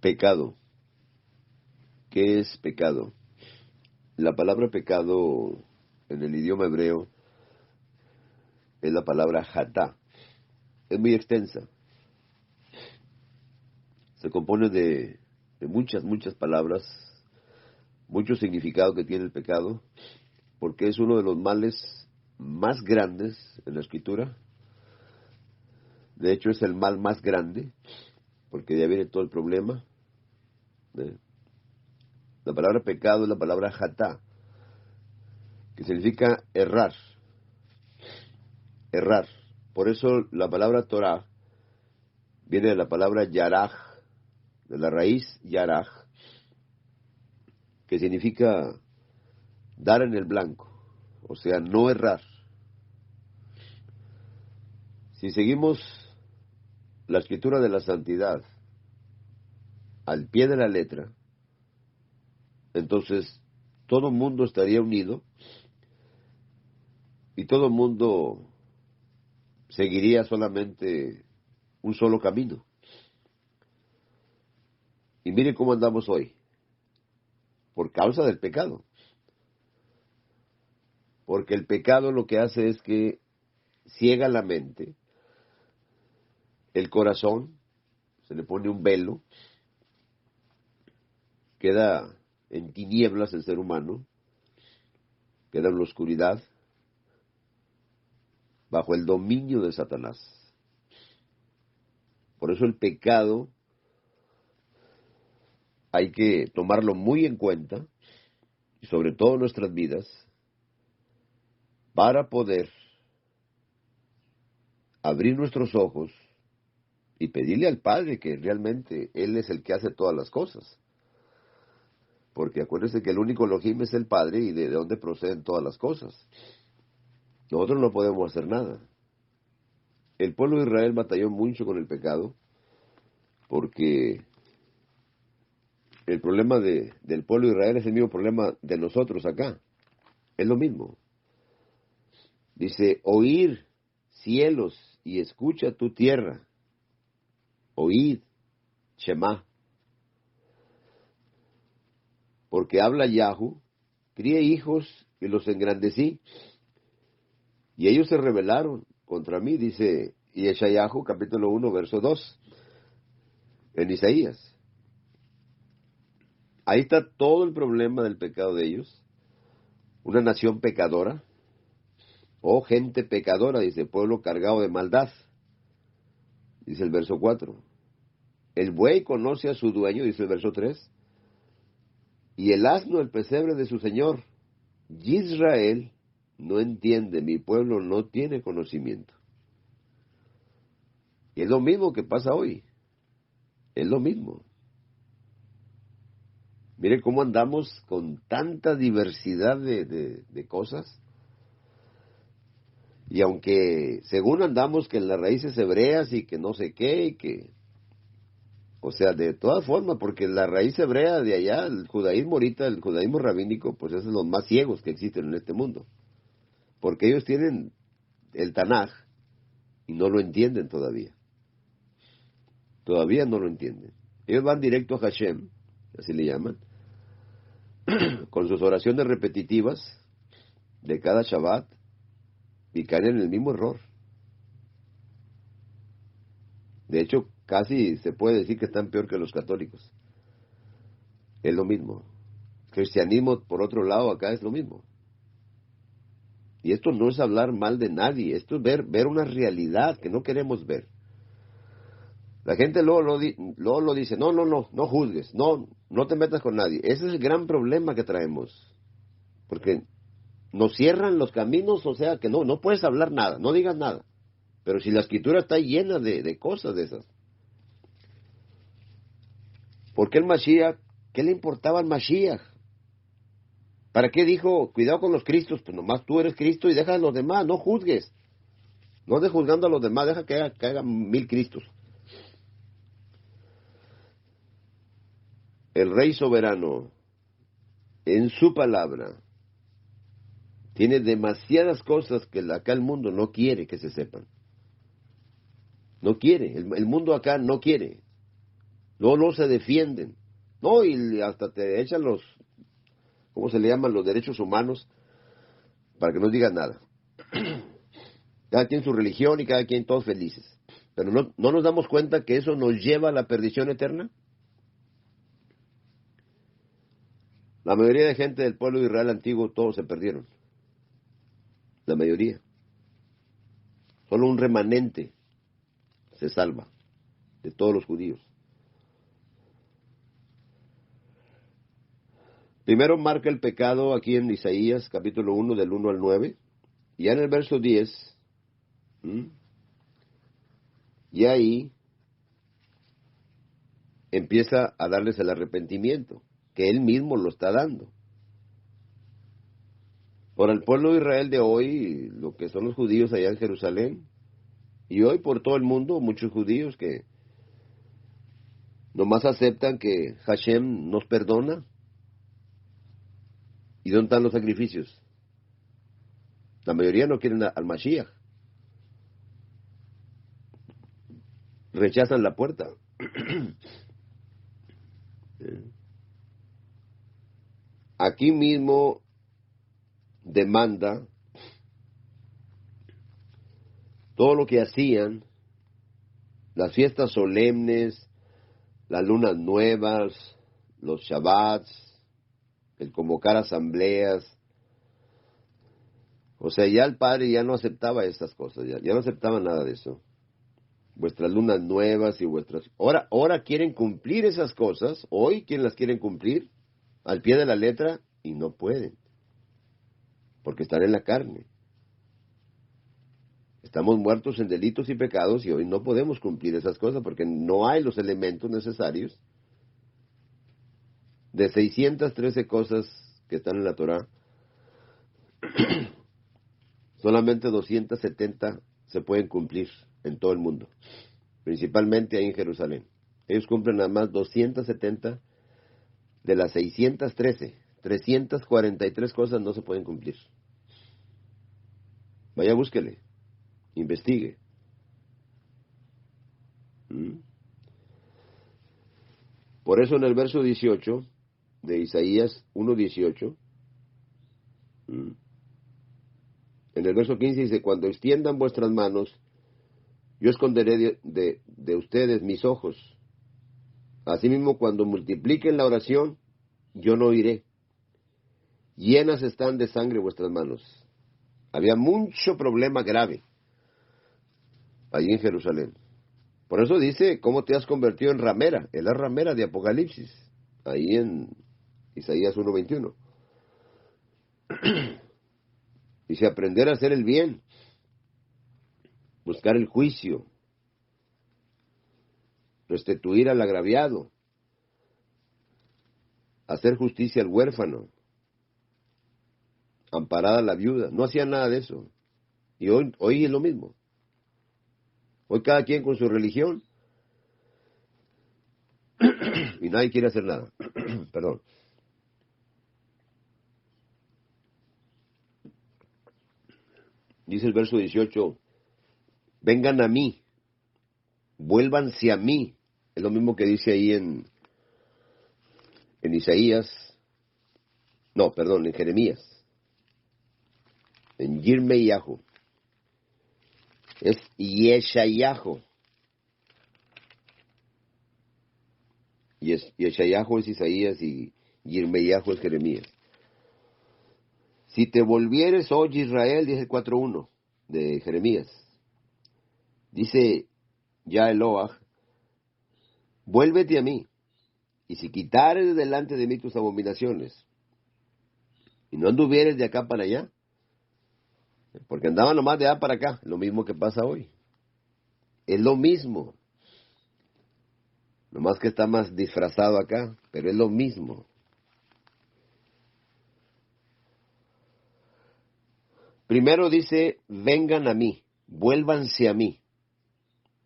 Pecado. ¿Qué es pecado? La palabra pecado en el idioma hebreo es la palabra hatá. Es muy extensa. Se compone de muchas palabras, mucho significado que tiene el pecado, porque es uno de los males más grandes en la Escritura. De hecho, es el mal más grande, porque de ahí viene todo el problema. La palabra pecado es la palabra hatá, que significa errar. Errar. Por eso la palabra Torah viene de la palabra yaraj, de la raíz yaraj, que significa dar en el blanco, o sea, no errar. Si seguimos la escritura de la santidad al pie de la letra, entonces todo el mundo estaría unido y todo el mundo seguiría solamente un solo camino. Y mire cómo andamos hoy, por causa del pecado. Porque el pecado lo que hace es que ciega la mente, el corazón, se le pone un velo, queda en tinieblas el ser humano, queda en la oscuridad, bajo el dominio de Satanás. Por eso el pecado hay que tomarlo muy en cuenta, y sobre todo en nuestras vidas, para poder abrir nuestros ojos y pedirle al Padre que realmente Él es el que hace todas las cosas. Porque acuérdense que el único Elohim es el Padre y de dónde proceden todas las cosas. Nosotros no podemos hacer nada. El pueblo de Israel batalló mucho con el pecado porque el problema del pueblo de Israel es el mismo problema de nosotros acá. Es lo mismo. Dice, oír cielos y escucha tu tierra. Oíd, Shema. Porque habla Yahu, crié hijos y los engrandecí. Y ellos se rebelaron contra mí, dice Yeshayahu, capítulo 1, verso 2, en Isaías. Ahí está todo el problema del pecado de ellos. Una nación pecadora, o gente pecadora, dice, pueblo cargado de maldad, dice el verso 4. El buey conoce a su dueño, dice el verso 3, y el asno el pesebre de su señor. Israel no entiende, mi pueblo no tiene conocimiento. Y es lo mismo que pasa hoy, es lo mismo. Mire cómo andamos con tanta diversidad de cosas. Y aunque según andamos que en las raíces hebreas y que no sé qué, y que, o sea, de todas formas, porque la raíz hebrea de allá, el judaísmo ahorita, el judaísmo rabínico, pues es de los más ciegos que existen en este mundo. Porque ellos tienen el Tanaj y no lo entienden todavía. Todavía no lo entienden. Ellos van directo a Hashem, así le llaman, con sus oraciones repetitivas de cada Shabbat, y caen en el mismo error. De hecho, casi se puede decir que están peor que los católicos. Es lo mismo. Cristianismo, por otro lado, acá es lo mismo. Y esto no es hablar mal de nadie, esto es ver una realidad que no queremos ver. La gente luego lo dice, no juzgues, no te metas con nadie. Ese es el gran problema que traemos. Porque nos cierran los caminos, o sea que no puedes hablar nada, no digas nada. Pero si la escritura está llena de cosas de esas. ¿Por qué el Mashiach? ¿Qué le importaba al Mashiach? ¿Para qué dijo, cuidado con los Cristos? Pues nomás tú eres Cristo y deja a los demás, no juzgues. No andes juzgando a los demás, deja que hagan 1000 Cristos. El Rey soberano, en su palabra, tiene demasiadas cosas que acá el mundo no quiere que se sepan. No quiere, el mundo acá no quiere. No se defienden. No, y hasta te echan los, ¿cómo se le llaman? Los derechos humanos para que no digan nada. Cada quien su religión y cada quien todos felices. Pero no nos damos cuenta que eso nos lleva a la perdición eterna. La mayoría de gente del pueblo de Israel antiguo, todos se perdieron. La mayoría. Solo un remanente se salva de todos los judíos. Primero marca el pecado aquí en Isaías, capítulo 1, del 1 al 9. Ya en el verso 10, y ahí empieza a darles el arrepentimiento, que él mismo lo está dando. Por el pueblo de Israel de hoy, lo que son los judíos allá en Jerusalén, y hoy por todo el mundo, muchos judíos que nomás aceptan que Hashem nos perdona. ¿Y dónde están los sacrificios? La mayoría no quieren al Mashiach. Rechazan la puerta. Aquí mismo demanda todo lo que hacían, las fiestas solemnes, las lunas nuevas, los Shabbats, el convocar asambleas. O sea, ya el Padre ya no aceptaba estas cosas, ya no aceptaba nada de eso. Vuestras lunas nuevas y vuestras... Ahora quieren cumplir esas cosas, hoy quieren las quieren cumplir al pie de la letra y no pueden, porque están en la carne. Estamos muertos en delitos y pecados y hoy no podemos cumplir esas cosas porque no hay los elementos necesarios. De 613 cosas que están en la Torá, solamente 270 se pueden cumplir en todo el mundo, principalmente ahí en Jerusalén. Ellos cumplen nada más 270 de las 613. 343 cosas no se pueden cumplir. Vaya, búsquele, investigue. Por eso en el verso 18 de Isaías 1:18, en el verso 15 dice, cuando extiendan vuestras manos, yo esconderé de ustedes mis ojos. Asimismo, cuando multipliquen la oración, yo no oiré. Llenas están de sangre vuestras manos. Había mucho problema grave allí en Jerusalén. Por eso dice, ¿cómo te has convertido en ramera? Es la ramera de Apocalipsis, ahí en Isaías 1:21. Dice, aprender a hacer el bien, buscar el juicio, restituir al agraviado, hacer justicia al huérfano, amparar a la viuda. No hacían nada de eso. Y hoy es lo mismo. Hoy cada quien con su religión y nadie quiere hacer nada. Perdón. Dice el verso 18, vengan a mí, vuélvanse a mí. Es lo mismo que dice ahí en Isaías, no, perdón, en Jeremías, en Yirmeyahu. Es Yeshayahu. Yeshayahu es Isaías y Yirmeyahu es Jeremías. Si te volvieres, oye Israel, dice el 4:1 de Jeremías. Dice ya Eloah, vuélvete a mí, y si quitares de delante de mí tus abominaciones, y no anduvieres de acá para allá, porque andaban nomás de allá para acá, lo mismo que pasa hoy. Es lo mismo. Nomás que está más disfrazado acá, pero es lo mismo. Primero dice, vengan a mí, vuélvanse a mí.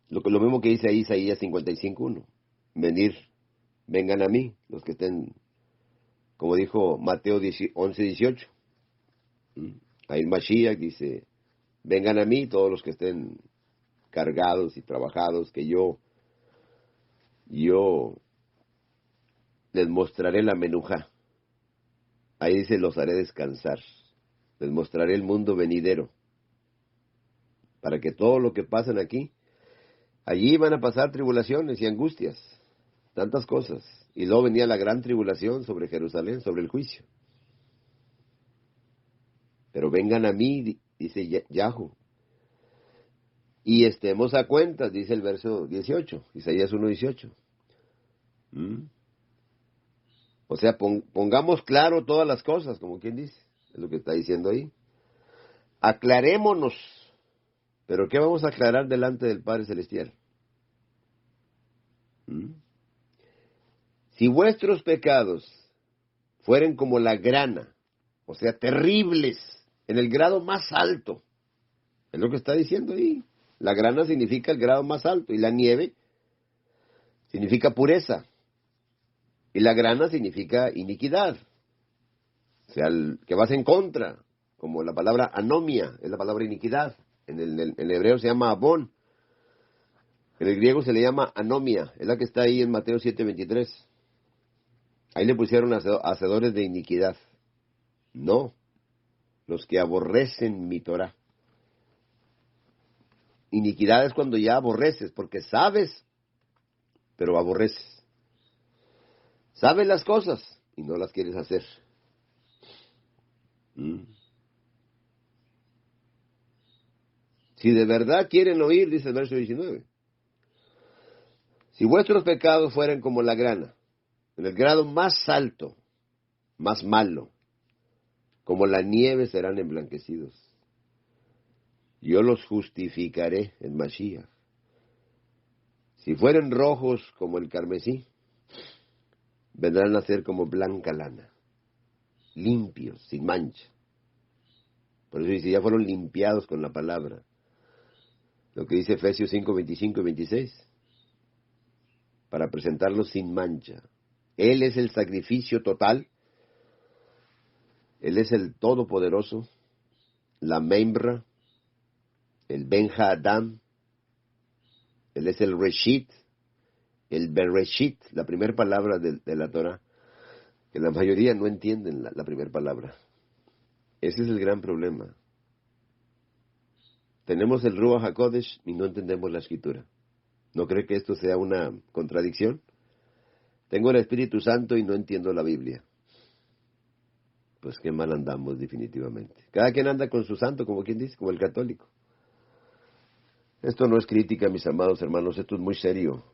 Lo mismo que dice ahí Isaías 55:1. Vengan a mí, los que estén, como dijo Mateo 11:18. Ahí Mashiach dice, vengan a mí todos los que estén cargados y trabajados, que yo yo les mostraré la menujá. Ahí dice, los haré descansar. Les mostraré el mundo venidero. Para que todo lo que pasen aquí, allí van a pasar tribulaciones y angustias, tantas cosas. Y luego venía la gran tribulación sobre Jerusalén, sobre el juicio. Pero vengan a mí, dice Yahú, y estemos a cuentas, dice el verso 18, Isaías 1:18. O sea, pongamos claro todas las cosas, como quien dice, es lo que está diciendo ahí. Aclarémonos. ¿Pero qué vamos a aclarar delante del Padre Celestial? Si vuestros pecados fueren como la grana, o sea, terribles, en el grado más alto, es lo que está diciendo ahí. La grana significa el grado más alto, y la nieve significa pureza, y la grana significa iniquidad, o sea, que vas en contra, como la palabra anomia, es la palabra iniquidad. En el hebreo se llama abón, en el griego se le llama anomia, es la que está ahí en Mateo 7:23. Ahí le pusieron hacedores de iniquidad. No, los que aborrecen mi Torah. Iniquidad es cuando ya aborreces, porque sabes, pero aborreces. Sabes las cosas y no las quieres hacer. Si de verdad quieren oír, dice el verso 19, si vuestros pecados fueran como la grana, en el grado más alto, más malo, como la nieve serán emblanquecidos. Yo los justificaré en Mashiach. Si fueren rojos como el carmesí, vendrán a ser como blanca lana, limpios, sin mancha. Por eso dice, ya fueron limpiados con la palabra. Lo que dice Efesios 5:25 y 26. Para presentarlos sin mancha. Él es el sacrificio total. Él es el Todopoderoso, la Membra, el Ben Adam. Él es el Reshit, el Bereshit, la primera palabra de la Torah, que la mayoría no entienden la primera palabra. Ese es el gran problema. Tenemos el Ruach HaKodesh y no entendemos la Escritura. ¿No cree que esto sea una contradicción? Tengo el Espíritu Santo y no entiendo la Biblia. Pues qué mal andamos definitivamente. Cada quien anda con su santo, como quien dice, como el católico. Esto no es crítica, mis amados hermanos, esto es muy serio.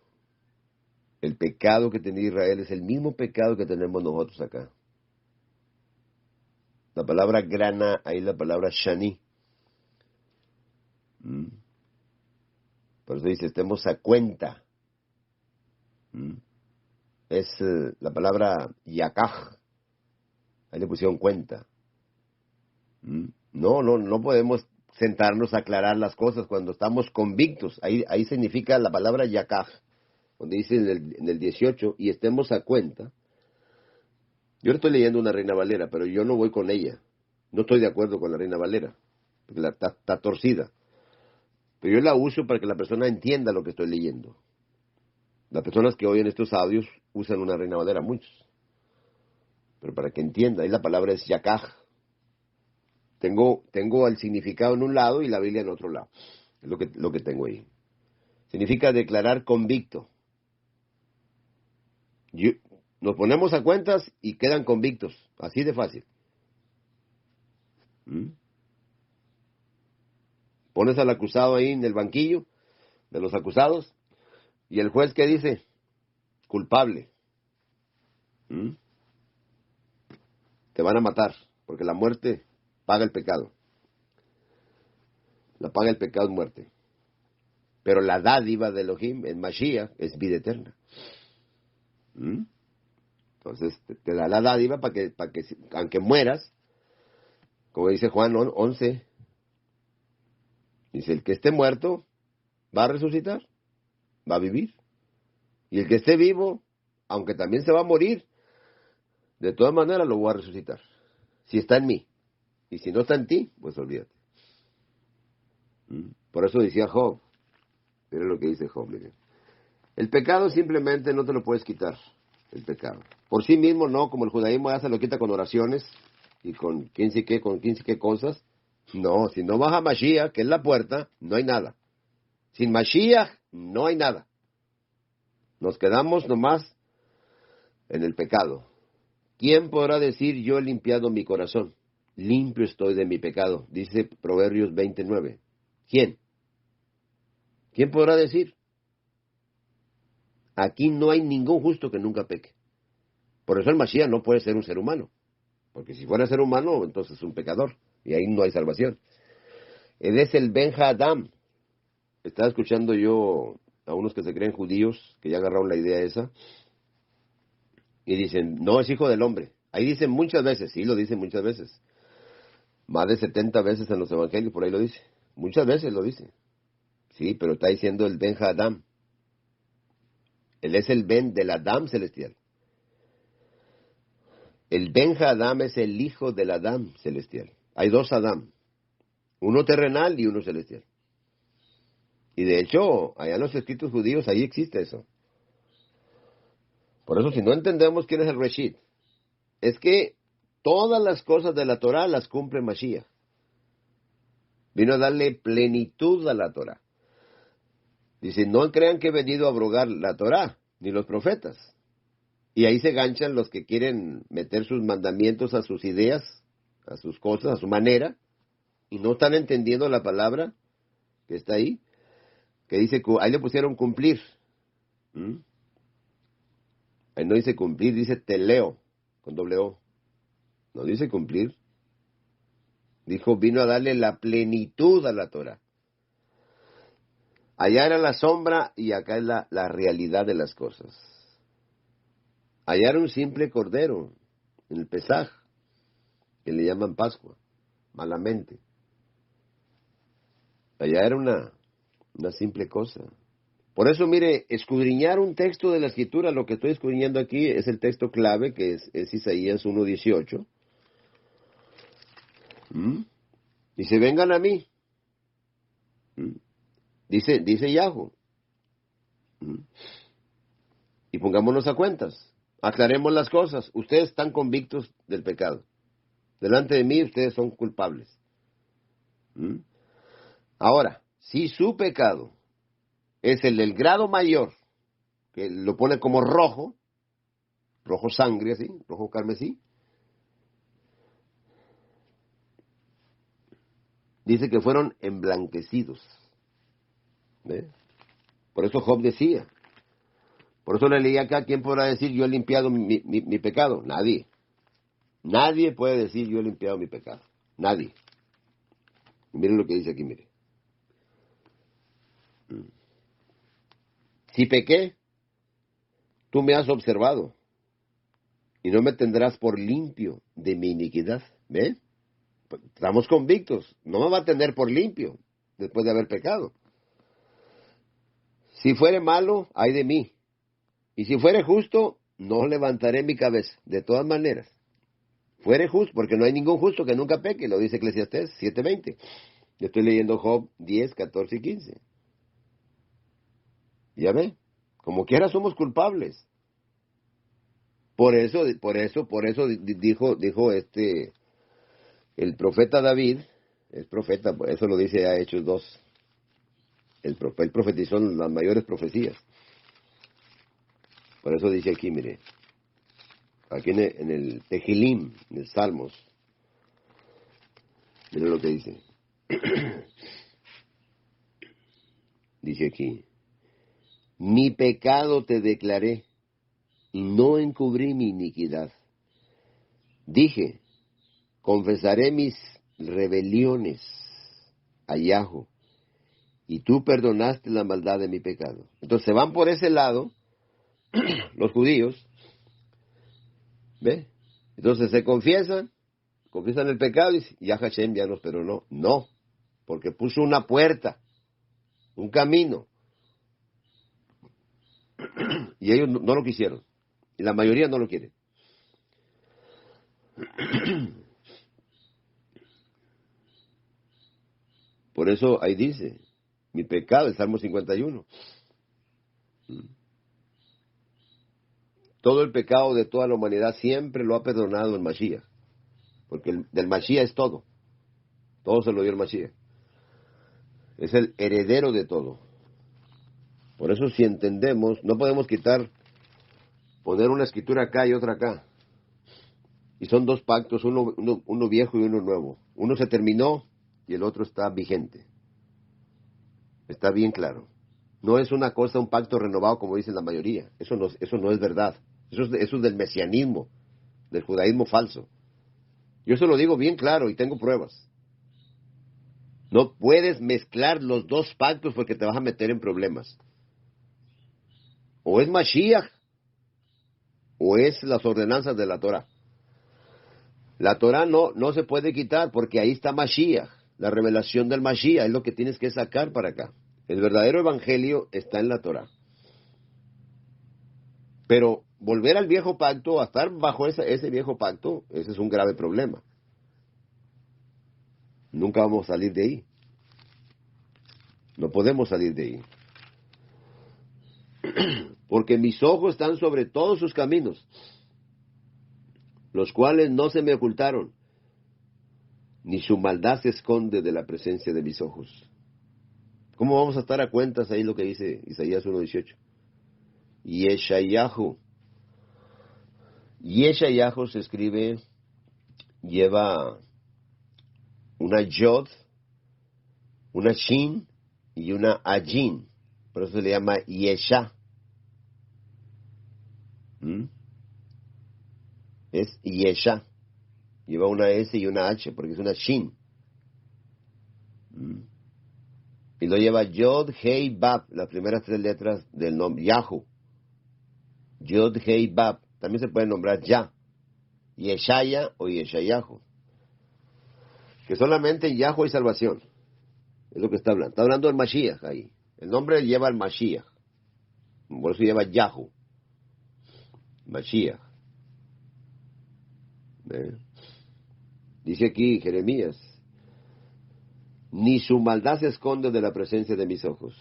El pecado que tenía Israel es el mismo pecado que tenemos nosotros acá. La palabra grana, ahí la palabra shani. Por eso dice, estemos a cuenta. Es la palabra yakaj. Ahí le pusieron cuenta. No podemos sentarnos a aclarar las cosas cuando estamos convictos. Ahí significa la palabra yakaj, donde dice en el 18, y estemos a cuenta. Yo estoy leyendo una Reina Valera, pero yo no voy con ella. No estoy de acuerdo con la Reina Valera, porque está torcida. Pero yo la uso para que la persona entienda lo que estoy leyendo. Las personas que oyen estos audios usan una Reina Valera, muchos. Pero para que entienda, ahí la palabra es yakaj. Tengo el significado en un lado y la Biblia en otro lado. Es lo que tengo ahí. Significa declarar convicto. Nos ponemos a cuentas y quedan convictos. Así de fácil. Pones al acusado ahí en el banquillo de los acusados y el juez, ¿qué dice? Culpable. Te van a matar porque la muerte paga el pecado. La paga el pecado es muerte. Pero la dádiva de Elohim en Mashiach es vida eterna. Entonces te da la dádiva para que aunque mueras, como dice Juan 11, dice, el que esté muerto va a resucitar, va a vivir. Y el que esté vivo, aunque también se va a morir, de todas maneras lo voy a resucitar. Si está en mí. Y si no está en ti, pues olvídate. Por eso decía Job. Mira lo que dice Job. El pecado simplemente no te lo puedes quitar, el pecado. Por sí mismo no, como el judaísmo ya se lo quita con oraciones y con 15 qué cosas. No, si no baja Mashiach, que es la puerta, no hay nada. Sin Mashiach, no hay nada. Nos quedamos nomás en el pecado. ¿Quién podrá decir yo he limpiado mi corazón? Limpio estoy de mi pecado, dice Proverbios 29. ¿Quién? ¿Quién podrá decir? Aquí no hay ningún justo que nunca peque. Por eso el Mashiach no puede ser un ser humano. Porque si fuera ser humano, entonces es un pecador. Y ahí no hay salvación. Él es el Ben Adam. Estaba escuchando yo a unos que se creen judíos, que ya agarraron la idea esa, y dicen, no, es hijo del hombre. Ahí dicen muchas veces, sí, lo dicen muchas veces. Más de 70 veces en los evangelios, por ahí lo dice. Muchas veces lo dice. Sí, pero está diciendo el Ben Adam. Él es el Ben del Adam celestial. El Ben Adam es el hijo del Adam celestial. Hay dos Adam. Uno terrenal y uno celestial. Y de hecho, allá en los escritos judíos, ahí existe eso. Por eso, si no entendemos quién es el Reshit, es que todas las cosas de la Torah las cumple Mashiach. Vino a darle plenitud a la Torah. Dice, no crean que he venido a abrogar la Torah, ni los profetas. Y ahí se ganchan los que quieren meter sus mandamientos a sus ideas, a sus cosas, a su manera, y no están entendiendo la palabra que está ahí, que dice, ahí le pusieron cumplir. Ahí no dice cumplir, dice teleo, con doble O. No dice cumplir. Dijo, vino a darle la plenitud a la Torah. Allá era la sombra y acá es la realidad de las cosas. Allá era un simple cordero, en el Pesaj, que le llaman Pascua, malamente. Allá era una simple cosa. Por eso, mire, escudriñar un texto de la Escritura, lo que estoy escudriñando aquí es el texto clave, que es Isaías 1:18. Dice, vengan a mí. Dice Yahweh. Y pongámonos a cuentas. Aclaremos las cosas. Ustedes están convictos del pecado. Delante de mí ustedes son culpables. Ahora, si su pecado es el del grado mayor, que lo pone como rojo sangre así, rojo carmesí, dice que fueron emblanquecidos. ¿Ve? Por eso Job decía, por eso le leí acá, ¿quién podrá decir yo he limpiado mi pecado? Nadie. Nadie puede decir yo he limpiado mi pecado. Nadie. Miren lo que dice aquí, mire. Si pequé, tú me has observado y no me tendrás por limpio de mi iniquidad. ¿Ve? Estamos convictos. No me va a tener por limpio después de haber pecado. Si fuere malo, ay de mí. Y si fuere justo, no levantaré mi cabeza. De todas maneras. Fuere justo, porque no hay ningún justo que nunca peque, lo dice Eclesiastés 7:20. Yo estoy leyendo Job 10, 14 y 15. ¿Ya ve? Como quiera somos culpables. Por eso dijo el profeta David, es profeta, por eso lo dice a Hechos 2. Él profetizó las mayores profecías. Por eso dice aquí, mire, aquí en el Tejilim, en el Salmos, mire lo que dice. Dice aquí, mi pecado te declaré y no encubrí mi iniquidad. Dije, confesaré mis rebeliones a Yahweh, y tú perdonaste la maldad de mi pecado. Entonces se van por ese lado, los judíos, ¿ve? Entonces se confiesan el pecado y dicen, ya Hashem ya nos perdonó. No, porque puso una puerta, un camino, y ellos no lo quisieron, y la mayoría no lo quiere. Por eso ahí dice, mi pecado, el Salmo 51. todo el pecado de toda la humanidad siempre lo ha perdonado el Mashiach. Porque del Mashiach es todo. Todo se lo dio el Mashiach. Es el heredero de todo. Por eso si entendemos, no podemos poner una escritura acá y otra acá. Y son dos pactos, uno viejo y uno nuevo. Uno se terminó y el otro está vigente. Está bien claro. No es una cosa, un pacto renovado como dicen la mayoría. Eso no es verdad. Eso es del mesianismo, del judaísmo falso. Yo eso lo digo bien claro y tengo pruebas. No puedes mezclar los dos pactos porque te vas a meter en problemas. O es Mashiach o es las ordenanzas de la Torah. La Torah no se puede quitar porque ahí está Mashiach. La revelación del Mashiach es lo que tienes que sacar para acá. El verdadero evangelio está en la Torah. Pero volver al viejo pacto, a estar bajo ese viejo pacto, ese es un grave problema. Nunca vamos a salir de ahí. No podemos salir de ahí. Porque mis ojos están sobre todos sus caminos, los cuales no se me ocultaron, ni su maldad se esconde de la presencia de mis ojos. ¿Cómo vamos a estar a cuentas ahí lo que dice Isaías 1:18? Yeshayahu. Yeshayahu se escribe, lleva una yod, una shin y una ajin. Por eso se le llama Yesha. Es Yesha. Lleva una S y una H porque es una shin. Y lo lleva Yod, Hei, Bab, las primeras tres letras del nombre, Yahu. Yod, Hei, Bab. También se puede nombrar Ya. Yeshaya o Yeshayahu. Que solamente en Yahu hay salvación. Es lo que está hablando. Está hablando del Mashiach ahí. El nombre lleva al Mashiach. Por eso lleva Yahu. Mashiach. Dice aquí Jeremías, ni su maldad se esconde de la presencia de mis ojos.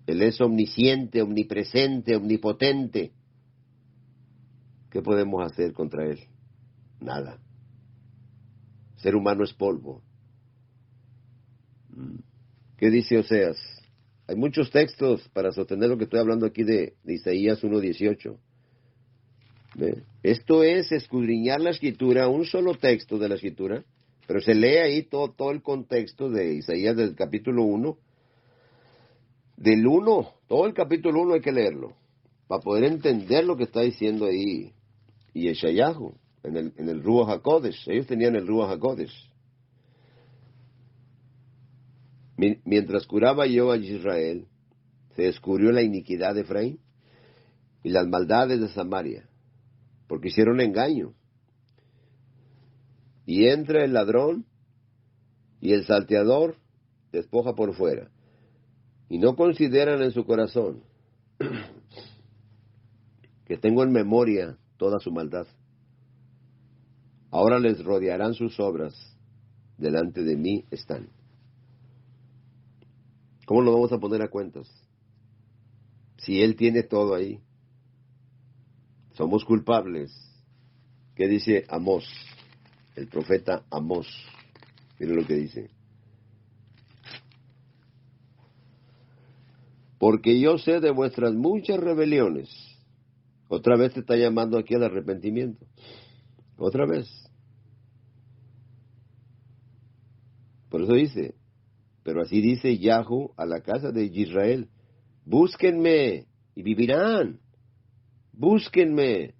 Él es omnisciente, omnipresente, omnipotente. ¿Qué podemos hacer contra él? Nada. Ser humano es polvo. ¿Qué dice Oseas? Hay muchos textos para sostener lo que estoy hablando aquí de Isaías 1:18. Esto es escudriñar la escritura, un solo texto de la escritura, pero se lee ahí todo el contexto de Isaías del capítulo 1. Del 1, todo el capítulo 1 hay que leerlo, para poder entender lo que está diciendo ahí Yeshayahu, en el Ruach HaKodesh. Ellos tenían el Ruach HaKodesh. Mientras curaba yo a Israel, se descubrió la iniquidad de Efraín y las maldades de Samaria, porque hicieron engaño. Y entra el ladrón y el salteador despoja por fuera. Y no consideran en su corazón que tengo en memoria toda su maldad. Ahora les rodearán sus obras, delante de mí están. ¿Cómo lo vamos a poner a cuentas? Si Él tiene todo ahí. Somos culpables. ¿Qué dice Amós? El profeta Amós. Mire lo que dice. Porque yo sé de vuestras muchas rebeliones. Otra vez te está llamando aquí al arrepentimiento. Otra vez. Por eso dice, pero así dice Yahu a la casa de Israel, búsquenme y vivirán. Búsquenme.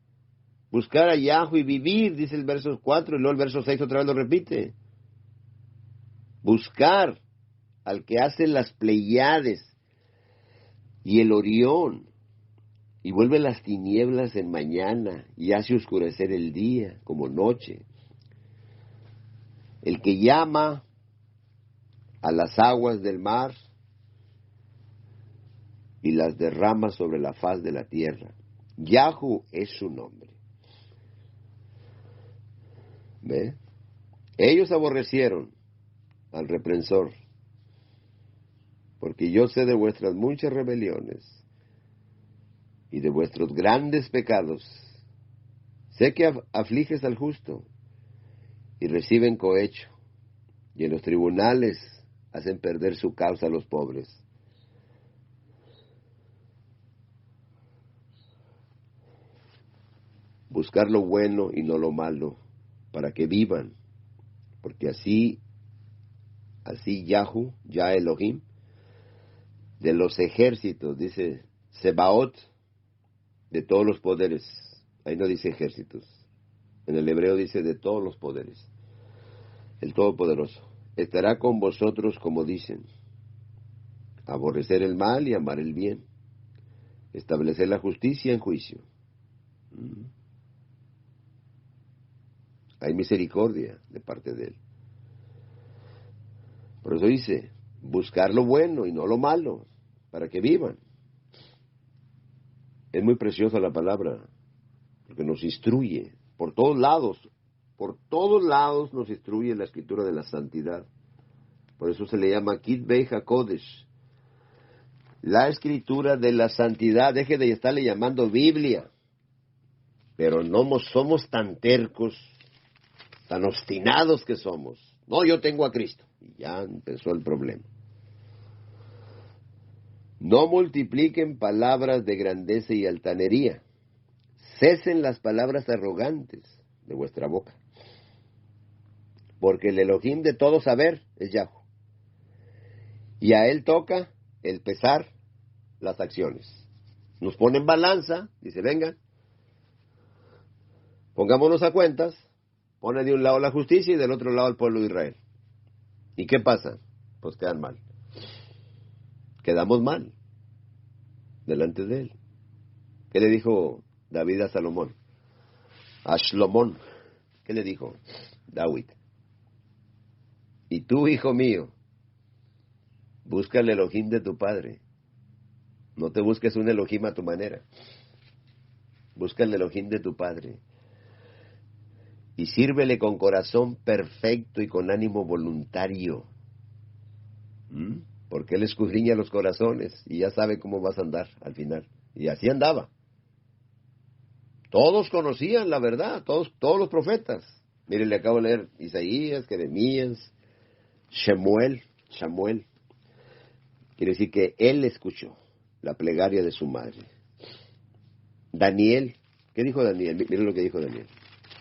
Buscar a Yahu y vivir, dice el verso 4, y luego el verso 6 otra vez lo repite. Buscar al que hace las Pleiades y el Orión, y vuelve las tinieblas en mañana, y hace oscurecer el día como noche. El que llama a las aguas del mar y las derrama sobre la faz de la tierra. Yahu es su nombre. ¿Ve? Ellos aborrecieron al reprensor, porque yo sé de vuestras muchas rebeliones. y de vuestros grandes pecados. Sé que afliges al justo y reciben cohecho, y en los tribunales hacen perder su causa a los pobres. Buscar lo bueno y no lo malo, para que vivan, porque así Yahu, ya Elohim, de los ejércitos, dice Sebaot, de todos los poderes. Ahí no dice ejércitos. En el hebreo dice de todos los poderes. El Todopoderoso estará con vosotros, como dicen, aborrecer el mal y amar el bien, establecer la justicia en juicio. Hay misericordia de parte de él. Por eso dice, buscar lo bueno y no lo malo, para que vivan. Es muy preciosa la palabra, porque nos instruye por todos lados nos instruye la escritura de la santidad. Por eso se le llama Kitbei HaKodesh, la escritura de la santidad. Deje de estarle llamando Biblia, pero no somos tan tercos, tan obstinados que somos. No, yo tengo a Cristo. Y ya empezó el problema. No multipliquen palabras de grandeza y altanería. Cesen las palabras arrogantes de vuestra boca. Porque el Elohim de todo saber es Yahweh. Y a él toca el pesar las acciones. Nos pone en balanza, dice, vengan, pongámonos a cuentas, pone de un lado la justicia y del otro lado el pueblo de Israel. ¿Y qué pasa? Pues quedan mal. Quedamos mal delante de él. ¿Qué le dijo David a Salomón? A Shlomón. ¿Qué le dijo David? Y tú, hijo mío, busca el Elohim de tu padre. No te busques un Elohim a tu manera. Busca el Elohim de tu padre. Y sírvele con corazón perfecto y con ánimo voluntario. Porque él escudriña los corazones y ya sabe cómo vas a andar al final. Y así andaba. Todos conocían la verdad, todos los profetas. Mire, le acabo de leer Isaías, Jeremías, Shemuel. Quiere decir que él escuchó la plegaria de su madre. Daniel, ¿qué dijo Daniel? Mire lo que dijo Daniel.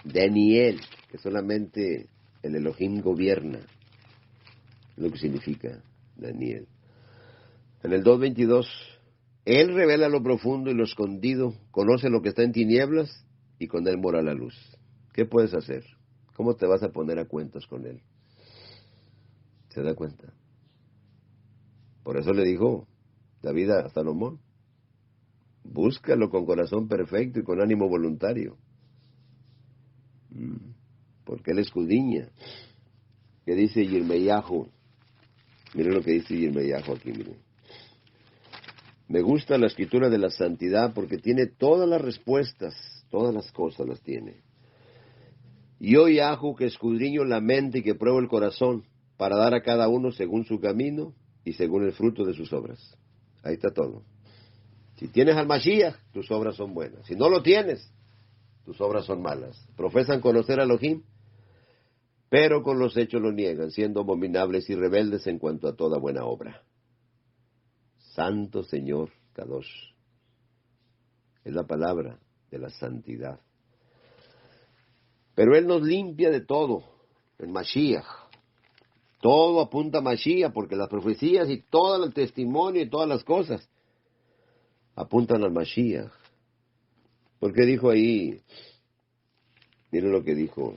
Daniel, que solamente el Elohim gobierna, es lo que significa Daniel. En el 2:22, él revela lo profundo y lo escondido, conoce lo que está en tinieblas y con él mora la luz. ¿Qué puedes hacer? ¿Cómo te vas a poner a cuentas con él? ¿Se da cuenta? Por eso le dijo David a Salomón, búscalo con corazón perfecto y con ánimo voluntario. Porque él escudriña. ¿Qué dice Yirmeyahu? Miren lo que dice Yirmeyahu aquí, miren. Me gusta la escritura de la santidad porque tiene todas las respuestas, todas las cosas las tiene. Yo, Yahu, que escudriño la mente y que pruebo el corazón, para dar a cada uno según su camino y según el fruto de sus obras. Ahí está todo. Si tienes al Mashiach, tus obras son buenas. Si no lo tienes, tus obras son malas. Profesan conocer a Elohim, pero con los hechos lo niegan, siendo abominables y rebeldes en cuanto a toda buena obra. Santo Señor Kadosh. Es la palabra de la santidad. Pero Él nos limpia de todo, el Mashiach. Todo apunta a Mashiach, porque las profecías y todo el testimonio y todas las cosas apuntan al Mashiach. Porque dijo ahí, miren lo que dijo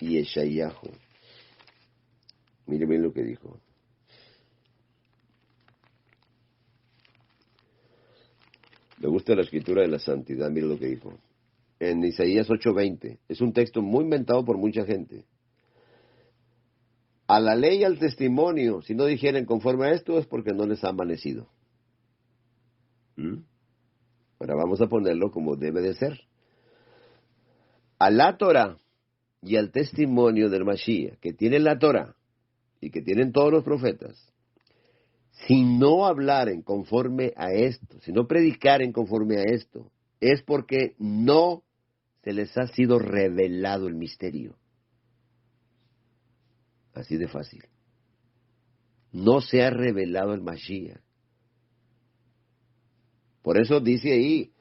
Yeshayahu. Miren bien lo que dijo. Me gusta la escritura de la santidad, miren lo que dijo. En Isaías 8:20, es un texto muy inventado por mucha gente. A la ley y al testimonio, si no dijeren conforme a esto, es porque no les ha amanecido. Ahora vamos a ponerlo como debe de ser. A la Torah y al testimonio del Mashiach, que tienen la Torah y que tienen todos los profetas, Si no hablaren conforme a esto, si no predicaren conforme a esto, es porque no se les ha sido revelado el misterio. Así de fácil. No se ha revelado el Mashiach. Por eso dice ahí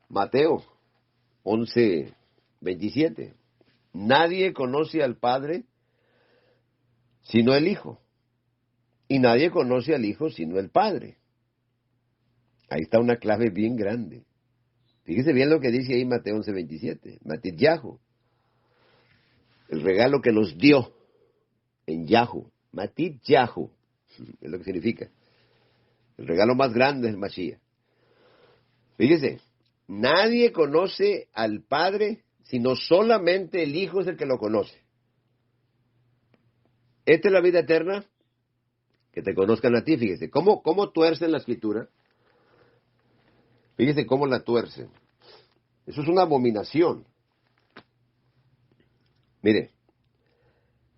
Mateo 11:27. Nadie conoce al Padre sino el Hijo. Y nadie conoce al Hijo sino el Padre. Ahí está una clave bien grande. Fíjese bien lo que dice ahí Mateo 11:27. Matit Yahu. El regalo que nos dio en Yahu. Matit Yahu. Es lo que significa. El regalo más grande es el Mashiach. Fíjese. Nadie conoce al Padre sino solamente el Hijo es el que lo conoce. Esta es la vida eterna, que te conozcan a ti. Fíjese, ¿cómo tuercen la Escritura? Fíjese cómo la tuercen. Eso es una abominación. Mire,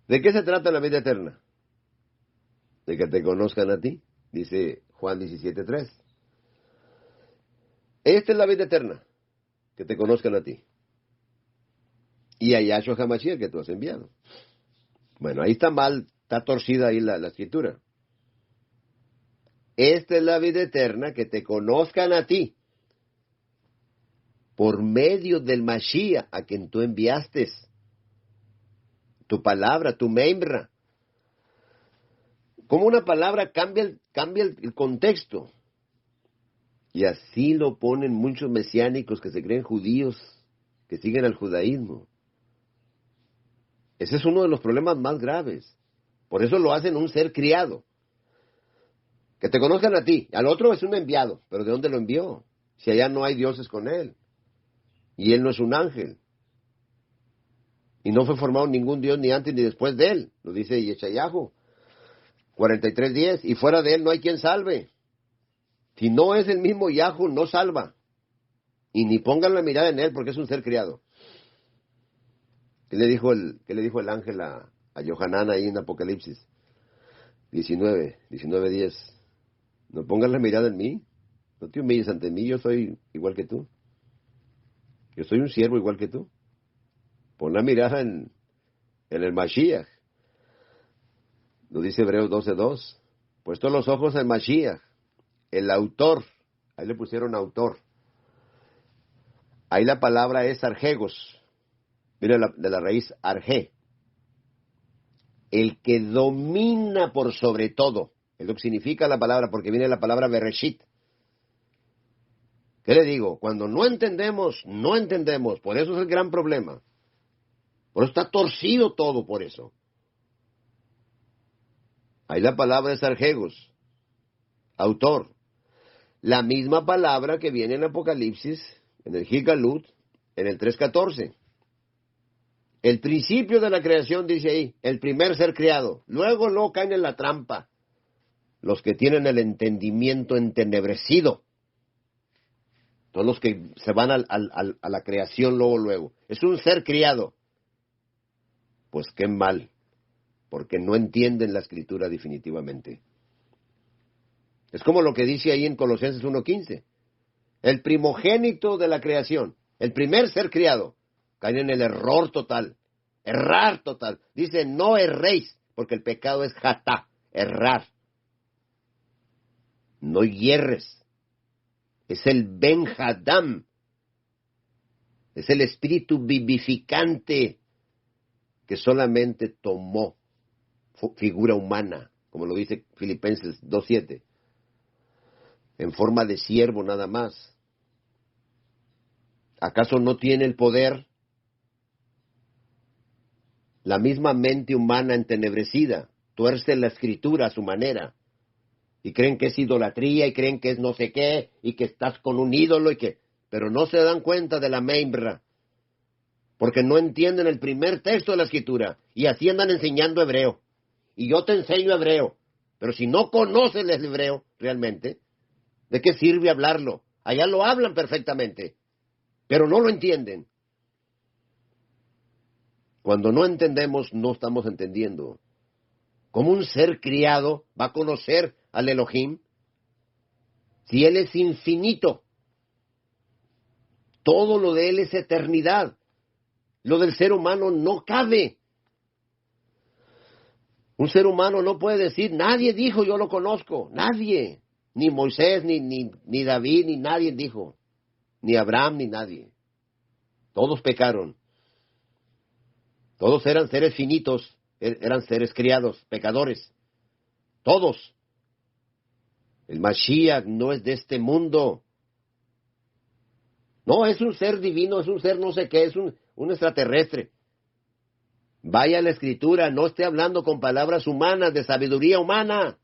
¿de qué se trata la vida eterna? De que te conozcan a ti, dice Juan 17:3. Esta es la vida eterna, que te conozcan a ti. Y a Yahshua HaMashiach que tú has enviado. Bueno, ahí está mal, está torcida ahí la Escritura. Esta es la vida eterna, que te conozcan a ti, por medio del Mashiach a quien tú enviaste. Tu palabra, tu membra. Como una palabra cambia el contexto. Y así lo ponen muchos mesiánicos que se creen judíos, que siguen al judaísmo. Ese es uno de los problemas más graves. Por eso lo hacen un ser criado. Que te conozcan a ti. Al otro es un enviado. ¿Pero de dónde lo envió? Si allá no hay dioses con él. Y él no es un ángel. Y no fue formado ningún dios ni antes ni después de él. Lo dice Yeshayahu 43:10. Y fuera de él no hay quien salve. Si no es el mismo Yahu, no salva. Y ni pongan la mirada en él porque es un ser criado. ¿Qué le dijo el ángel a Yohanan ahí en Apocalipsis 19:10? No pongas la mirada en mí. No te humilles ante mí. Yo soy igual que tú. Yo soy un siervo igual que tú. Pon la mirada en el Mashiach. Lo dice Hebreos 12:2. Puesto los ojos en Mashiach, el autor. Ahí le pusieron autor. Ahí la palabra es argegos. Mira de la raíz arge. El que domina por sobre todo. Es lo que significa la palabra, porque viene la palabra bereshit. ¿Qué le digo? Cuando no entendemos, no entendemos. Por eso es el gran problema. Por eso está torcido todo por eso. Ahí la palabra es argegos. Autor. La misma palabra que viene en Apocalipsis, en el Gigalut, en el 3:14. El principio de la creación dice ahí, el primer ser creado. Luego caen en la trampa. Los que tienen el entendimiento entenebrecido. Todos los que se van a la creación luego. Es un ser criado. Pues qué mal, porque no entienden la Escritura definitivamente. Es como lo que dice ahí en Colosenses 1:15. El primogénito de la creación, el primer ser criado, caen en el error total, errar total. Dice, no erréis, porque el pecado es jatá, errar. No hierres. Es el Ben Hadam. Es el espíritu vivificante que solamente tomó figura humana, como lo dice Filipenses 2:7, en forma de siervo nada más. ¿Acaso no tiene el poder? La misma mente humana entenebrecida tuerce la Escritura a su manera y creen que es idolatría y creen que es no sé qué y que estás con un ídolo pero no se dan cuenta de la membra. Porque no entienden el primer texto de la Escritura. Y así andan enseñando hebreo. Y yo te enseño hebreo. Pero si no conoces el hebreo realmente, ¿de qué sirve hablarlo? Allá lo hablan perfectamente. Pero no lo entienden. Cuando no entendemos, no estamos entendiendo. ¿Cómo un ser criado va a conocer al Elohim? Si Él es infinito, todo lo de Él es eternidad. Lo del ser humano no cabe. Un ser humano no puede decir, nadie dijo yo lo conozco, nadie. Ni Moisés, ni David, ni nadie dijo. Ni Abraham, ni nadie. Todos pecaron. Todos eran seres finitos, eran seres criados, pecadores. Todos. El Mashiach no es de este mundo. No, es un ser divino, es un ser no sé qué, es un extraterrestre. Vaya a la Escritura, no esté hablando con palabras humanas, de sabiduría humana.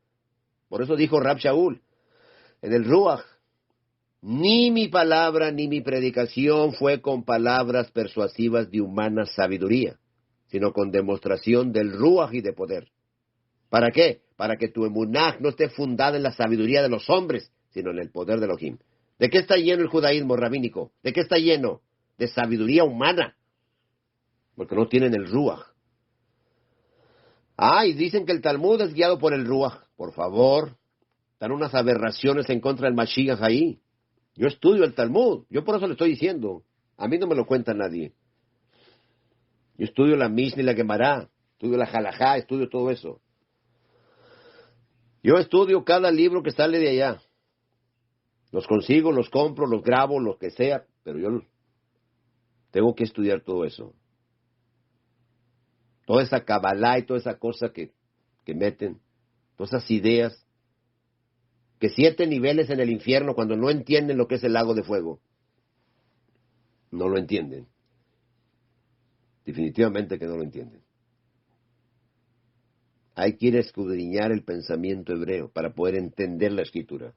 Por eso dijo Rab Shaul, en el Ruach, ni mi palabra ni mi predicación fue con palabras persuasivas de humana sabiduría, sino con demostración del Ruach y de poder. ¿Para qué? Para que tu emunaj no esté fundada en la sabiduría de los hombres, sino en el poder de Elohim. ¿De qué está lleno el judaísmo rabínico? ¿De qué está lleno? De sabiduría humana. Porque no tienen el Ruach. Y dicen que el Talmud es guiado por el Ruach. Por favor, están unas aberraciones en contra del Mashiach ahí. Yo estudio el Talmud. Yo por eso le estoy diciendo. A mí no me lo cuenta nadie. Yo estudio la Mishnah y la Gemara. Estudio la Halajá, estudio todo eso. Yo estudio cada libro que sale de allá. Los consigo, los compro, los grabo, lo que sea, pero yo tengo que estudiar todo eso. Toda esa cabalá y toda esa cosa que meten, todas esas ideas, que 7 niveles en el infierno cuando no entienden lo que es el lago de fuego. No lo entienden. Definitivamente que no lo entienden. Hay que ir a escudriñar el pensamiento hebreo para poder entender la Escritura.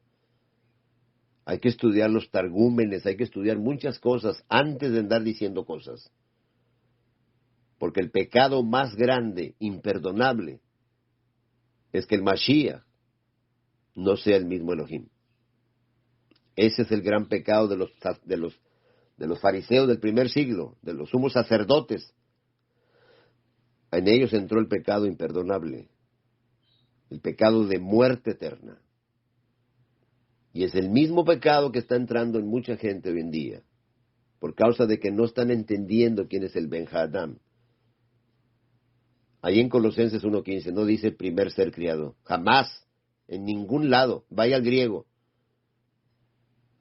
Hay que estudiar los targúmenes, hay que estudiar muchas cosas antes de andar diciendo cosas. Porque el pecado más grande, imperdonable, es que el Mashiach no sea el mismo Elohim. Ese es el gran pecado de los fariseos del primer siglo, de los sumos sacerdotes. En ellos entró el pecado imperdonable, el pecado de muerte eterna. Y es el mismo pecado que está entrando en mucha gente hoy en día, por causa de que no están entendiendo quién es el Ben Haadam. Ahí en Colosenses 1:15 no dice primer ser criado, jamás, en ningún lado, vaya al griego.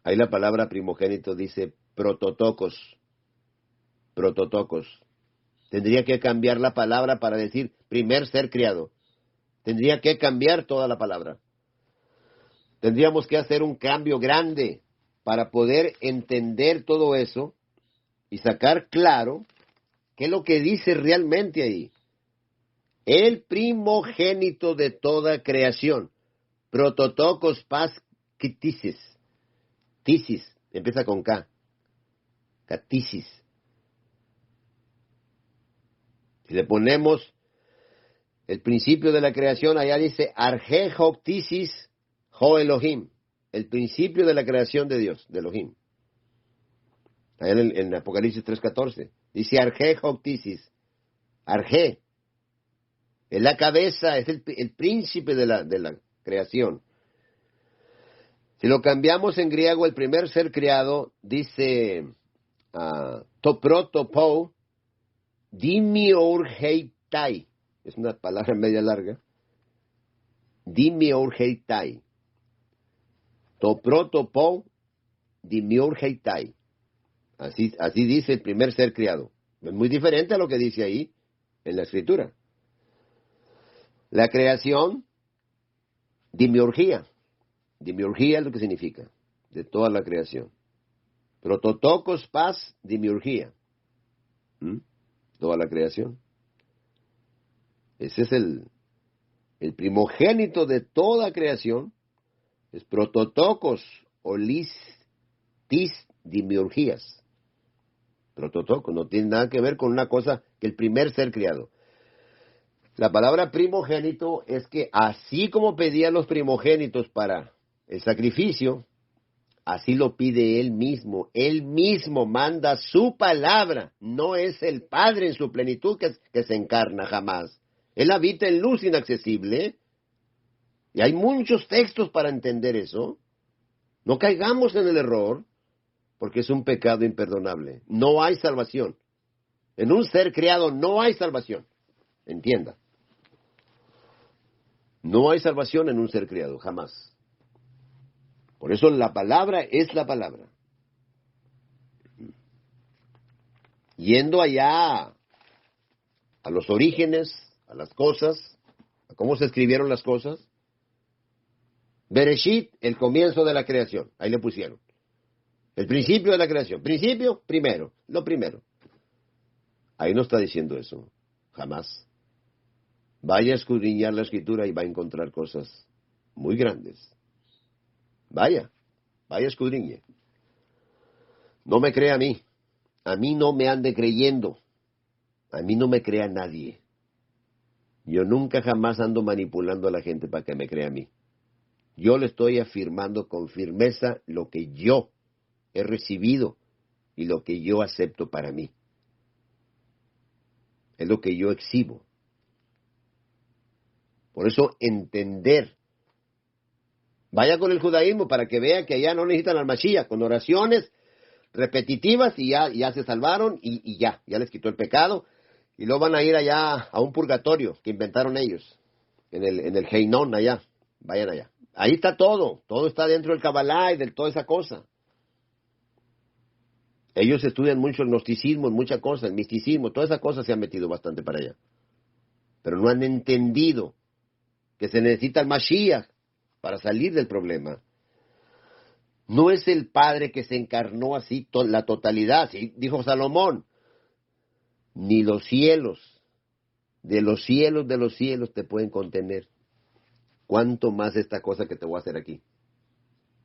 Ahí la palabra primogénito dice prototokos. Tendría que cambiar la palabra para decir primer ser criado. Tendría que cambiar toda la palabra. Tendríamos que hacer un cambio grande para poder entender todo eso y sacar claro qué es lo que dice realmente ahí. El primogénito de toda creación. Prototokos pas ktisis. Tisis, empieza con K. Katisis. Si le ponemos el principio de la creación, allá dice Arje Hoktisis Ho Elohim. El principio de la creación de Dios, de Elohim. Allá en Apocalipsis 3:14. Dice Arje Hoktisis. Arje. Es la cabeza, es el príncipe de la creación. Si lo cambiamos en griego, el primer ser creado dice toprotopo dimiorheitai. Es una palabra media larga. Dimiorheitai. Toprotopo dimiorheitai. Así dice el primer ser creado. Es muy diferente a lo que dice ahí en la Escritura. La creación, dimiurgía. Dimiurgía es lo que significa, de toda la creación. Prototokos pas dimiurgía. Toda la creación. Ese es el primogénito de toda creación. Es prototokos o tis dimiurgías. Prototokos no tiene nada que ver con una cosa que el primer ser creado. La palabra primogénito es que así como pedían los primogénitos para el sacrificio, así lo pide Él mismo. Él mismo manda su palabra. No es el Padre en su plenitud que se encarna jamás. Él habita en luz inaccesible. Y hay muchos textos para entender eso. No caigamos en el error, porque es un pecado imperdonable. No hay salvación. En un ser creado no hay salvación. Entienda. No hay salvación en un ser creado, jamás. Por eso la palabra es la palabra. Yendo allá a los orígenes, a las cosas, a cómo se escribieron las cosas. Bereshit, el comienzo de la creación. Ahí le pusieron. El principio de la creación. Principio, primero. Lo primero. Ahí no está diciendo eso. Jamás. Vaya a escudriñar la escritura y va a encontrar cosas muy grandes. Vaya a escudriñe. No me crea a mí. A mí no me ande creyendo. A mí no me crea nadie. Yo nunca jamás ando manipulando a la gente para que me crea a mí. Yo le estoy afirmando con firmeza lo que yo he recibido y lo que yo acepto para mí. Es lo que yo exhibo. Por eso entender. Vaya con el judaísmo para que vea que allá no necesitan al Mashiach, con oraciones repetitivas y ya se salvaron y ya les quitó el pecado. Y luego van a ir allá a un purgatorio que inventaron ellos, en el Heinón allá. Vayan allá. Ahí está todo está dentro del Kabbalah y de toda esa cosa. Ellos estudian mucho el gnosticismo, muchas cosas, el misticismo, toda esa cosa se han metido bastante para allá. Pero no han entendido que se necesita el Mashiach para salir del problema. No es el Padre que se encarnó así la totalidad, ¿sí? Dijo Salomón, ni los cielos de los cielos te pueden contener. ¿Cuánto más esta cosa que te voy a hacer aquí?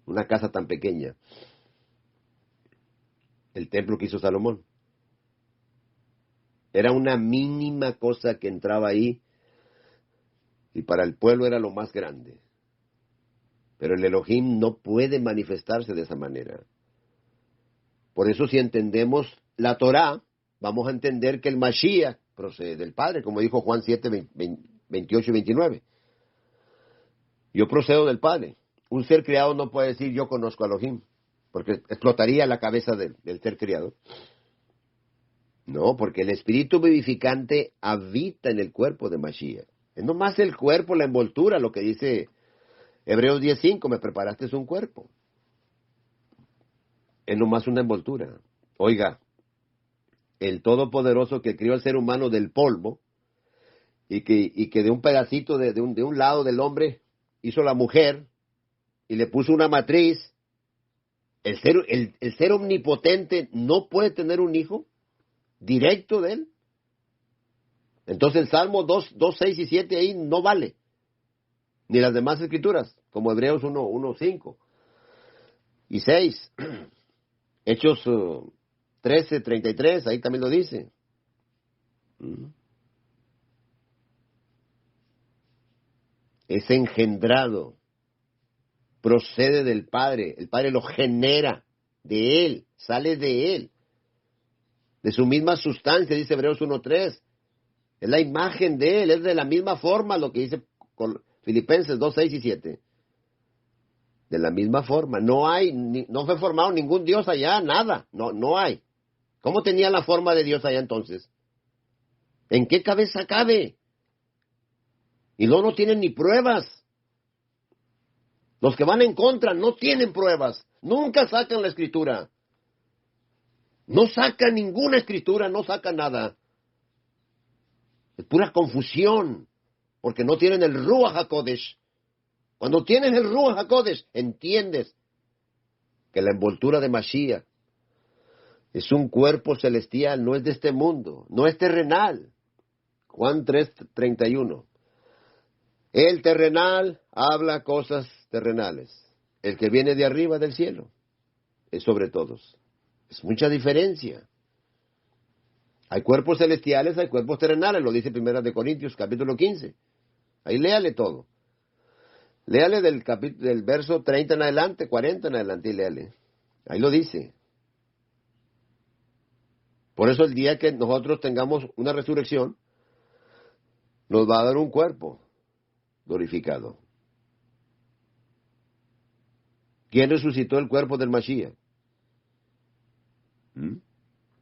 Una casa tan pequeña. El templo que hizo Salomón. Era una mínima cosa que entraba ahí y para el pueblo era lo más grande. Pero el Elohim no puede manifestarse de esa manera. Por eso si entendemos la Torá, vamos a entender que el Mashiach procede del Padre, como dijo Juan 7, 28 y 29. Yo procedo del Padre. Un ser creado no puede decir yo conozco a Elohim, porque explotaría la cabeza del ser creado. No, porque el espíritu vivificante habita en el cuerpo de Mashiach. Es nomás el cuerpo, la envoltura, lo que dice Hebreos 10:5, me preparaste un cuerpo. Es nomás una envoltura. Oiga, el Todopoderoso que crió al ser humano del polvo y que de un pedacito de un lado del hombre hizo la mujer y le puso una matriz, el ser omnipotente no puede tener un hijo directo de él. Entonces el Salmo 2, 6 y 7 ahí no vale, ni las demás escrituras, como Hebreos 1, 5 y 6. Hechos 13, 33, ahí también lo dice. Es engendrado, procede del Padre, el Padre lo genera de Él, sale de Él, de su misma sustancia, dice Hebreos 1:3. Es la imagen de Él, es de la misma forma lo que dice con Filipenses 2, 6 y 7. De la misma forma, no fue formado ningún Dios allá, nada, no hay. ¿Cómo tenía la forma de Dios allá entonces? ¿En qué cabeza cabe? Y luego no tienen ni pruebas. Los que van en contra no tienen pruebas, nunca sacan la escritura. No sacan ninguna escritura, no sacan nada. Es pura confusión, porque no tienen el Ruach HaKodesh. Cuando tienes el Ruach HaKodesh, entiendes que la envoltura de Mashiach es un cuerpo celestial, no es de este mundo, no es terrenal. Juan 3:31. El terrenal habla cosas terrenales. El que viene de arriba del cielo es sobre todos. Es mucha diferencia. Hay cuerpos celestiales, hay cuerpos terrenales, lo dice 1 de Corintios, capítulo 15. Ahí léale todo. Léale del verso 30 en adelante, 40 en adelante y léale. Ahí lo dice. Por eso el día que nosotros tengamos una resurrección, nos va a dar un cuerpo glorificado. ¿Quién resucitó el cuerpo del Mashiach? ¿Mm?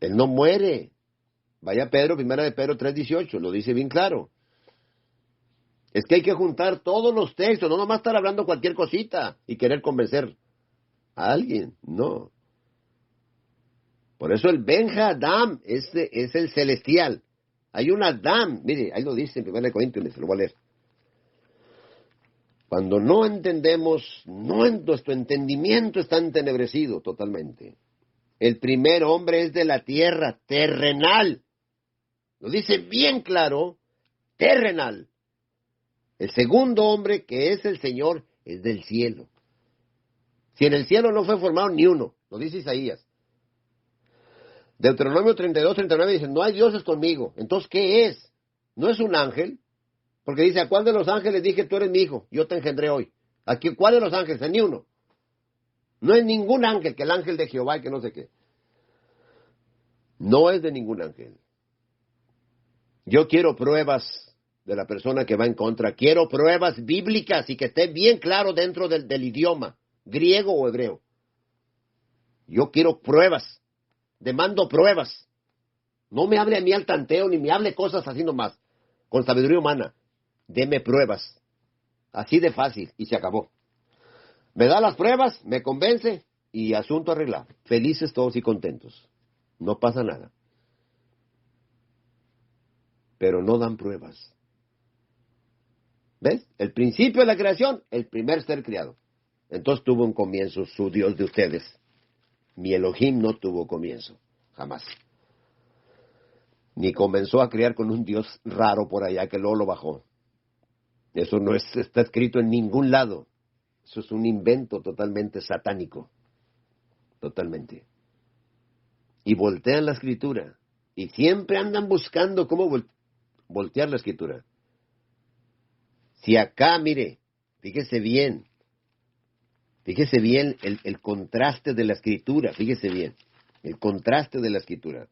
Él no muere. Vaya Pedro, primera de Pedro 3:18, lo dice bien claro. Es que hay que juntar todos los textos, no nomás estar hablando cualquier cosita y querer convencer a alguien, no. Por eso el Ben Adam es el celestial. Hay un Adam, mire, ahí lo dice en 1 Corintios, se lo voy a leer. Cuando no entendemos, nuestro entendimiento está entenebrecido totalmente. El primer hombre es de la tierra, terrenal. Lo dice bien claro, terrenal. El segundo hombre, que es el Señor, es del cielo. Si en el cielo no fue formado ni uno, lo dice Isaías. Deuteronomio 32:39 dice, no hay dioses conmigo. Entonces, ¿qué es? ¿No es un ángel? Porque dice, ¿a cuál de los ángeles dije, tú eres mi hijo, yo te engendré hoy? ¿Cuál de los ángeles? A ni uno. No es ningún ángel, que el ángel de Jehová y que no sé qué. No es de ningún ángel. Yo quiero pruebas de la persona que va en contra. Quiero pruebas bíblicas y que esté bien claro dentro del idioma, griego o hebreo. Yo quiero pruebas. Demando pruebas. No me hable a mí al tanteo, ni me hable cosas así nomás, con sabiduría humana. Deme pruebas. Así de fácil, y se acabó. Me da las pruebas, me convence, y asunto arreglado. Felices todos y contentos. No pasa nada. Pero no dan pruebas. ¿Ves? El principio de la creación, el primer ser creado. Entonces tuvo un comienzo su Dios de ustedes. Mi Elohim no tuvo comienzo, jamás. Ni comenzó a crear con un Dios raro por allá que luego lo bajó. Eso no está escrito en ningún lado. Eso es un invento totalmente satánico. Totalmente. Y voltean la escritura. Y siempre andan buscando cómo voltear la escritura. Si acá, mire, fíjese bien el contraste de la escritura, fíjese bien, el contraste de la escritura.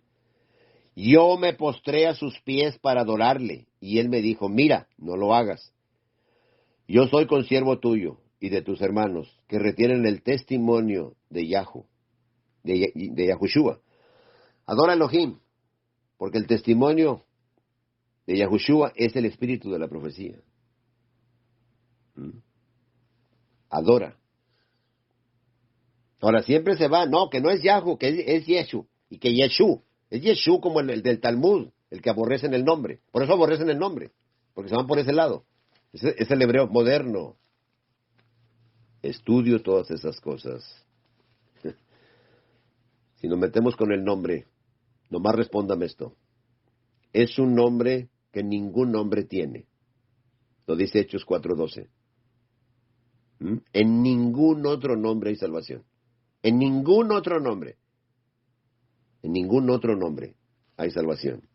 Yo me postré a sus pies para adorarle, y él me dijo, mira, no lo hagas. Yo soy consiervo tuyo y de tus hermanos, que retienen el testimonio de Yahushua. Adora a Elohim, porque el testimonio de Yahushua es el espíritu de la profecía. Adora. Ahora siempre se va, no, que no es Yahu, que es Yeshu, y que Yeshu, es Yeshu como el del Talmud, el que aborrecen el nombre. Por eso aborrecen el nombre, porque se van por ese lado. Es el hebreo moderno. Estudio todas esas cosas. Si nos metemos con el nombre, nomás respóndame esto. Es un nombre que ningún nombre tiene. Lo dice Hechos 4:12. En ningún otro nombre hay salvación. En ningún otro nombre. En ningún otro nombre hay salvación.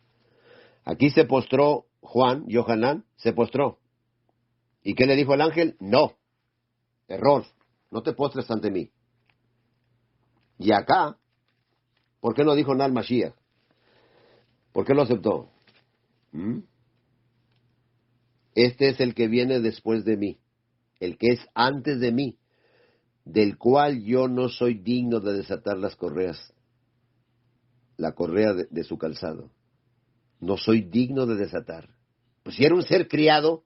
Aquí se postró Juan, Yohanan, se postró. ¿Y qué le dijo el ángel? No. Error. No te postres ante mí. Y acá, ¿por qué no dijo nada al Mashiach? ¿Por qué lo aceptó? Este es el que viene después de mí, el que es antes de mí, del cual yo no soy digno de desatar las correas, la correa de su calzado. No soy digno de desatar. Pues si era un ser criado,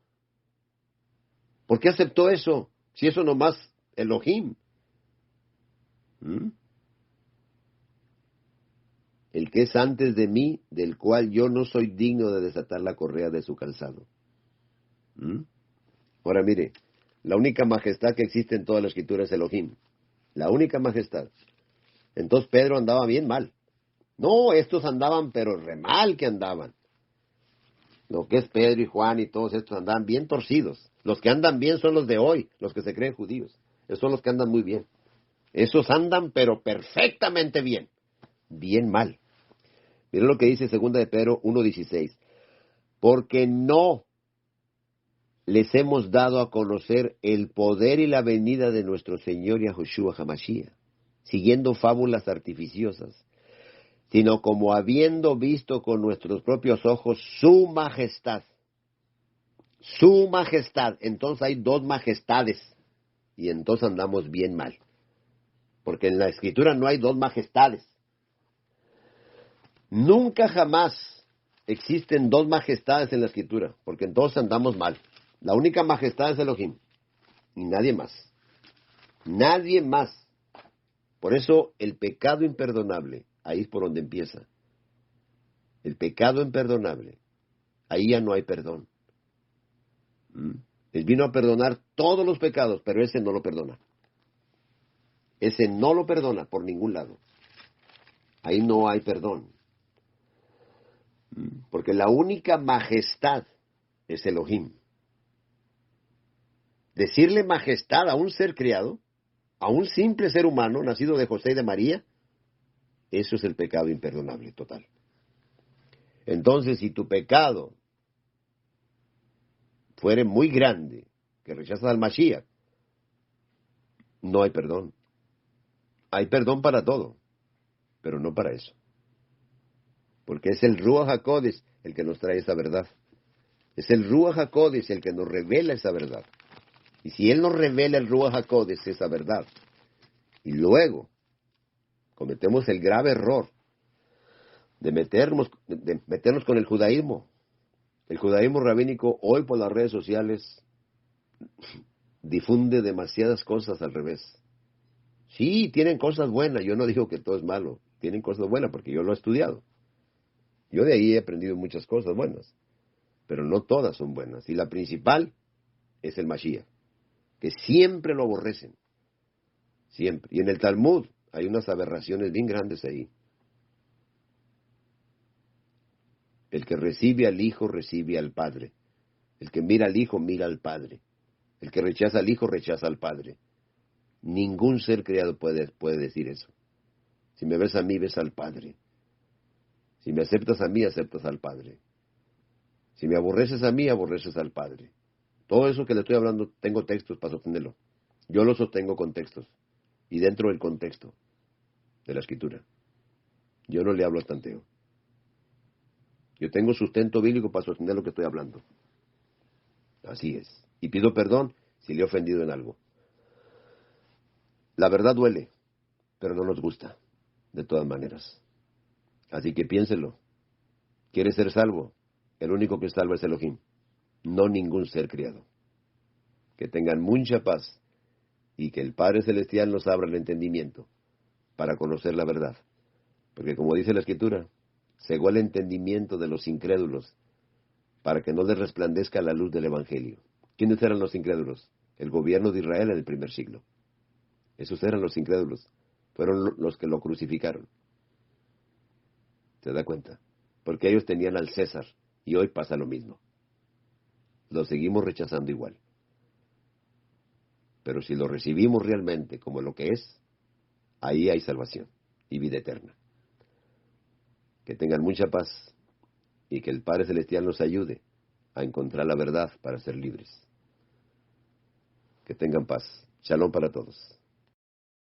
¿por qué aceptó eso? Si eso nomás Elohim. El que es antes de mí, del cual yo no soy digno de desatar la correa de su calzado. Ahora mire, la única majestad que existe en toda la escritura es Elohim. La única majestad. Entonces Pedro andaba bien mal. No, estos andaban, pero re mal que andaban. Lo que es Pedro y Juan y todos estos andaban bien torcidos. Los que andan bien son los de hoy, los que se creen judíos. Esos son los que andan muy bien. Esos andan, pero perfectamente bien. Bien mal. Miren lo que dice 2 de Pedro 1:16. Porque no les hemos dado a conocer el poder y la venida de nuestro Señor Yahushua Hamashiach, siguiendo fábulas artificiosas, sino como habiendo visto con nuestros propios ojos su majestad. Su majestad. Entonces hay dos majestades. Y entonces andamos bien mal. Porque en la Escritura no hay dos majestades. Nunca jamás existen dos majestades en la Escritura. Porque entonces andamos mal. La única majestad es Elohim. Y nadie más. Nadie más. Por eso el pecado imperdonable, ahí es por donde empieza. El pecado imperdonable, ahí ya no hay perdón. Él vino a perdonar todos los pecados, pero ese no lo perdona. Ese no lo perdona por ningún lado. Ahí no hay perdón. Porque la única majestad es Elohim. Decirle majestad a un ser criado, a un simple ser humano nacido de José y de María, eso es el pecado imperdonable total. Entonces, si tu pecado fuere muy grande, que rechazas al Mashiach, no hay perdón. Hay perdón para todo, pero no para eso. Porque es el Ruach HaKodesh el que nos trae esa verdad. Es el Ruach HaKodesh el que nos revela esa verdad. Y si Él nos revela el Ruach HaKodesh esa verdad, y luego cometemos el grave error de meternos con el judaísmo rabínico hoy por las redes sociales difunde demasiadas cosas al revés. Sí, tienen cosas buenas, yo no digo que todo es malo, tienen cosas buenas porque yo lo he estudiado. Yo de ahí he aprendido muchas cosas buenas, pero no todas son buenas. Y la principal es el Mashiach, que siempre lo aborrecen, siempre. Y en el Talmud hay unas aberraciones bien grandes ahí. El que recibe al Hijo, recibe al Padre. El que mira al Hijo, mira al Padre. El que rechaza al Hijo, rechaza al Padre. Ningún ser creado puede decir eso. Si me ves a mí, ves al Padre. Si me aceptas a mí, aceptas al Padre. Si me aborreces a mí, aborreces al Padre. Todo eso que le estoy hablando, tengo textos para sostenerlo. Yo lo sostengo con textos. Y dentro del contexto de la Escritura. Yo no le hablo al tanteo. Yo tengo sustento bíblico para sostener lo que estoy hablando. Así es. Y pido perdón si le he ofendido en algo. La verdad duele, pero no nos gusta, de todas maneras. Así que piénselo. ¿Quieres ser salvo? El único que salva es Elohim, no ningún ser criado. Que tengan mucha paz y que el Padre Celestial nos abra el entendimiento para conocer la verdad. Porque como dice la Escritura, cegó el entendimiento de los incrédulos para que no les resplandezca la luz del Evangelio. ¿Quiénes eran los incrédulos? El gobierno de Israel en el primer siglo. Esos eran los incrédulos. Fueron los que lo crucificaron. ¿Se da cuenta? Porque ellos tenían al César y hoy pasa lo mismo. Lo seguimos rechazando igual. Pero si lo recibimos realmente como lo que es, ahí hay salvación y vida eterna. Que tengan mucha paz y que el Padre Celestial nos ayude a encontrar la verdad para ser libres. Que tengan paz. Shalom para todos.